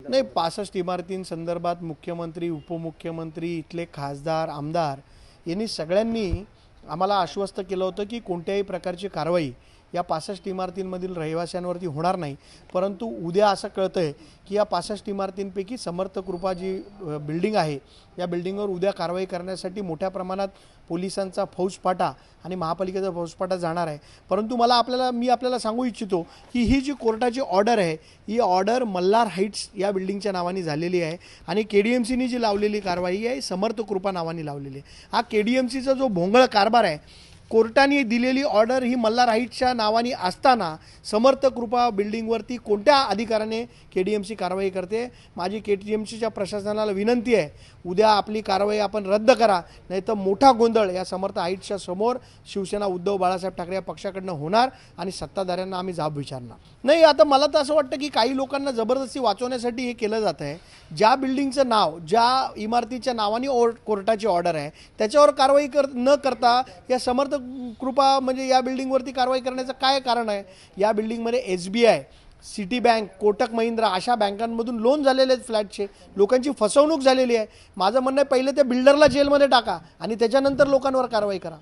नाही, 65 इमारतींसंदर्भात मुख्यमंत्री, उपमुख्यमंत्री, इथले खासदार, आमदार यांनी सगळ्यांनी आम्हाला आश्वस्त केलं होतं की कोणत्याही प्रकारची कारवाई या 65 इमारतींमधील रहिवाशांवरती होणार नाही. परंतु उद्या असं कळतंय की या 65 इमारतींपैकी समर्थ कृपा जी बिल्डिंग आहे या बिल्डिंगवर उद्या कारवाई करण्यासाठी मोठ्या प्रमाणात पोलिसांचा फौजफाटा आणि महापालिकेचा फौजफाटा जाणार आहे. परंतु मी आपल्याला सांगू इच्छितो की ही जी कोर्टाची ऑर्डर आहे ही ऑर्डर मल्हार हाईट्स या बिल्डिंगच्या नावाने झालेली आहे आणि KDMCनी जी लावलेली कारवाई आहे समर्थ कृपा नावाने लावलेली आहे. हा KDMCचा जो भोंगळ कारभार आहे, कोर्टाने दिलेली ऑर्डर ही मल्हार हाईट्सच्या नावाने असताना समर्थ कृपा बिल्डिंगवरती कोणत्या अधिकाराने KDMC कारवाई करते. माझी KDMCच्या प्रशासनाला विनंती आहे, उद्या आपली कारवाई आपण रद्द करा, नाही तर मोठा गोंधळ या समर्थ हाईट्सच्या समोर शिवसेना उद्धव बाळासाहेब ठाकरे या पक्षाकडनं होणार आणि सत्ताधाऱ्यांना आम्ही जाब विचारणार नाही. आता मला तर असं वाटतं की काही लोकांना जबरदस्ती वाचवण्यासाठी हे केलं जात आहे. ज्या बिल्डिंगचं नाव, ज्या इमारतीच्या नावाने कोर्टाची ऑर्डर आहे त्याच्यावर कारवाई न करता या समर्थ कृपा म्हणजे या बिल्डिंगवरती कारवाई करण्याचं काय कारण आहे? या बिल्डिंगमध्ये SBI, city bank, Kotak Mahindra अशा बँकांमधून लोन झालेले आहेत फ्लॅटचे. लोकांची फसवणूक झालेली आहे. माझं म्हणणं आहे, पहिले त्या बिल्डरला जेलमध्ये टाका आणि त्याच्यानंतर लोकांवर कारवाई करा.